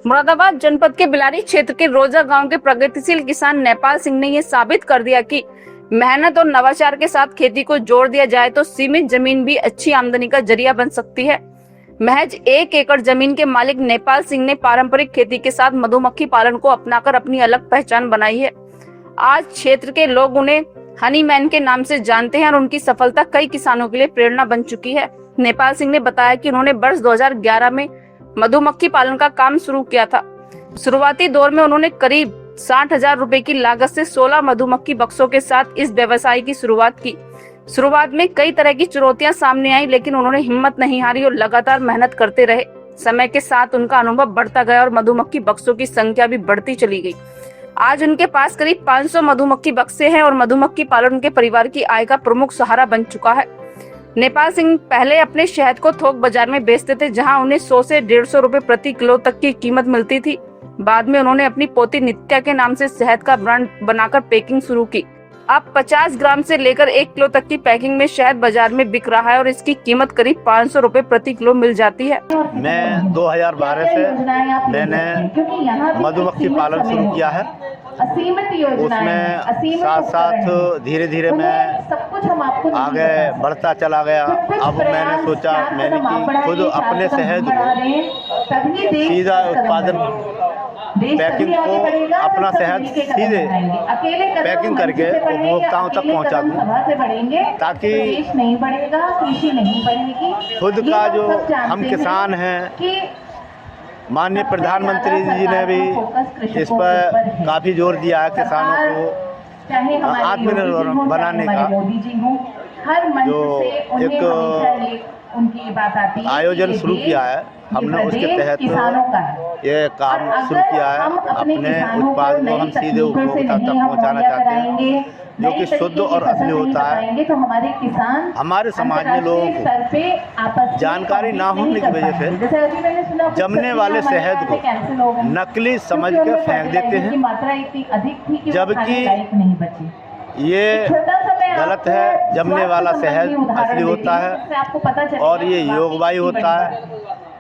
मुरादाबाद जनपद के बिलारी क्षेत्र के रोजा गांव के प्रगतिशील किसान नेपाल सिंह ने ये साबित कर दिया कि मेहनत और नवाचार के साथ खेती को जोड़ दिया जाए तो सीमित जमीन भी अच्छी आमदनी का जरिया बन सकती है। महज 1 एकड़ जमीन के मालिक नेपाल सिंह ने पारंपरिक खेती के साथ मधुमक्खी पालन को अपनाकर अपनी अलग पहचान बनाई है। आज क्षेत्र के लोग उन्हें हनी मैन के नाम से जानते हैं और उनकी सफलता कई किसानों के लिए प्रेरणा बन चुकी है। नेपाल सिंह ने बताया कि उन्होंने वर्ष 2011 में मधुमक्खी पालन का काम शुरू किया था। शुरुआती दौर में उन्होंने करीब 60,000 रुपए की लागत से 16 मधुमक्खी बक्सों के साथ इस व्यवसाय की शुरुआत की। शुरुआत में कई तरह की चुनौतियां सामने आई, लेकिन उन्होंने हिम्मत नहीं हारी और लगातार मेहनत करते रहे। समय के साथ उनका अनुभव बढ़ता गया और मधुमक्खी बक्सों की संख्या भी बढ़ती चली गई। आज उनके पास करीब 500 मधुमक्खी बक्से हैं और मधुमक्खी पालन उनके परिवार की आय का प्रमुख सहारा बन चुका है। नेपाल सिंह पहले अपने शहद को थोक बाजार में बेचते थे, जहां उन्हें 100 से 150 रुपए प्रति किलो तक की कीमत मिलती थी। बाद में उन्होंने अपनी पोती नित्या के नाम से शहद का ब्रांड बनाकर पैकिंग शुरू की। अब 50 ग्राम से लेकर 1 किलो तक की पैकिंग में शहद बाजार में बिक रहा है और इसकी कीमत करीब 500 रुपए प्रति किलो मिल जाती है। मैं 2012 से मैंने मधुमक्खी पालन शुरू किया है। उसमें साथ साथ धीरे धीरे मैं आगे बढ़ता चला गया। अब मैंने सोचा कि खुद अपने शहद को सीधा उत्पादन पैकिंग को अपना शहद सीधे पैकिंग करके उपभोक्ताओं तक पहुंचा दूं, ताकि खुद का जो हम किसान हैं, माननीय प्रधानमंत्री जी ने भी इस पर काफ़ी जोर दिया है किसानों को आत्मनिर्भर बनाने का। जो एक आयोजन शुरू किया है हमने, उसके तहत ये काम शुरू किया है। अपने उत्पाद को हम सीधे उपभोक्ता तक पहुंचाना चाहते हैं, जो कि शुद्ध और असली होता है। हमारे समाज में लोगों को जानकारी ना होने की वजह से जमने वाले शहद को नकली समझ के फेंक देते हैं, जबकि ये गलत है। जमने वाला शहद असली होता है और ये योगवाही होता है।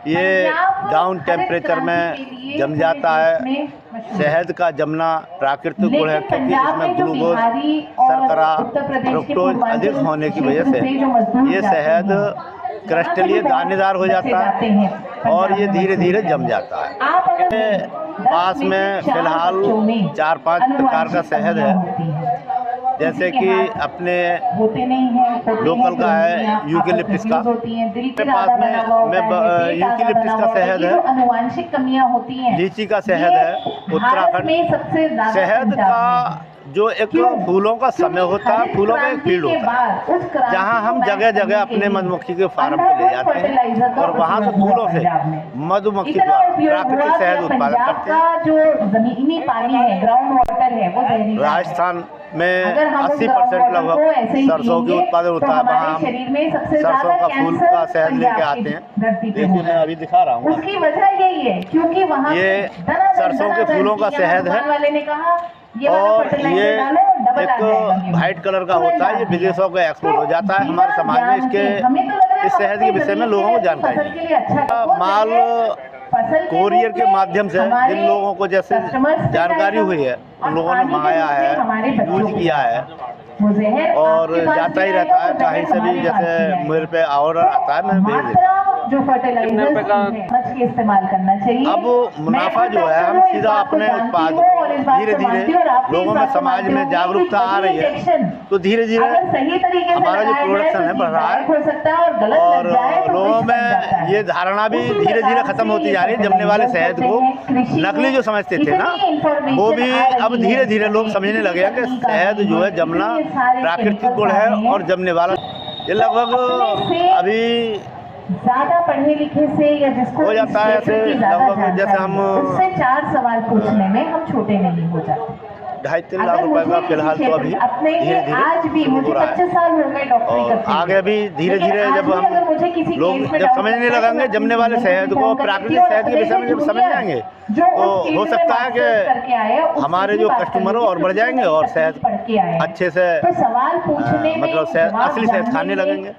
ये डाउन टेम्परेचर में जम जाता है। शहद का जमना प्राकृतिक गुण है, क्योंकि इसमें ग्लूकोज, शर्करा, फ्रुक्टोज अधिक होने की वजह से ये शहद क्रिस्टलीय दानेदार हो जाता है और ये धीरे धीरे जम जाता है। पास में फिलहाल 4-5 प्रकार का शहद है, जैसे कि अपने लोकल का है यूकेलिप्टस का। मेरे पास में यूकेलिप्टस का शहद है, लीची का शहद है, उत्तराखंड। शहद का जो एक फूलों का समय होता है, फूलों का एक फील्ड होता है, जहां हम जगह जगह अपने मधुमक्खी के फार्म को ले जाते हैं और वहां से फूलों से मधुमक्खी द्वारा प्राकृतिक शहद उत्पादन करते हैं। जो जमीनी पानी है, ग्राउंड वाटर है, वो राजस्थान में 80% लगभग सरसों के उत्पादन होता है। वहाँ हम सरसों का फूल का शहद लेके आते हैं। देखिए मैं अभी दिखा रहा हूँ, उसकी वजह यही है क्योंकि वहाँ ये सरसों के फूलों का शहद है और ये एक वाइट कलर का होता है। ये विदेशों का एक्सपोर्ट हो जाता है। हमारे समाज में इस शहद के विषय में लोगों को जानकारी नहीं। माल कोरियर के माध्यम से जिन लोगों को जैसे जानकारी हुई है, उन लोगों ने मंगाया है, यूज किया है और जाता ही रहता है। कहीं से भी जैसे मेरे पे ऑर्डर आता है, मैं भेज देता हूँ। जो फर्टिलाइजर के इस्तेमाल करना चाहिए। अब मुनाफा जो है, हम सीधा अपने उत्पाद धीरे धीरे लोगों में, समाज में जागरूकता आ रही है, तो धीरे धीरे हमारा जो प्रोडक्शन है बढ़ रहा है और लोगों में ये धारणा भी धीरे धीरे खत्म होती जा रही है। जमने वाले शहद को नकली जो समझते थे ना, वो भी अब धीरे धीरे लोग समझने लगे हैं कि शहद जो है जमना प्राकृतिक गुण है और जमने वाला। ये लगभग अभी ज्यादा पढ़े लिखे से या जिसको हो जाता है ऐसे लगभग, जैसे हम उससे 4 सवाल पूछने में हम छोटे नहीं हो जाते। 2.5-3 लाख रुपए का फिलहाल तो अभी धीरे धीरे आज भी मुझे 25 साल हो गए डॉक्टरी करते हैं। आगे भी धीरे धीरे जब हम लोग जब समझने लगेंगे जमने वाले शहद को, प्राकृतिक शहद के विषय में जब समझ जाएंगे, तो हो सकता है कि हमारे जो कस्टमर और बढ़ जाएंगे और शहद अच्छे से मतलब असली शहद खाने लगेंगे।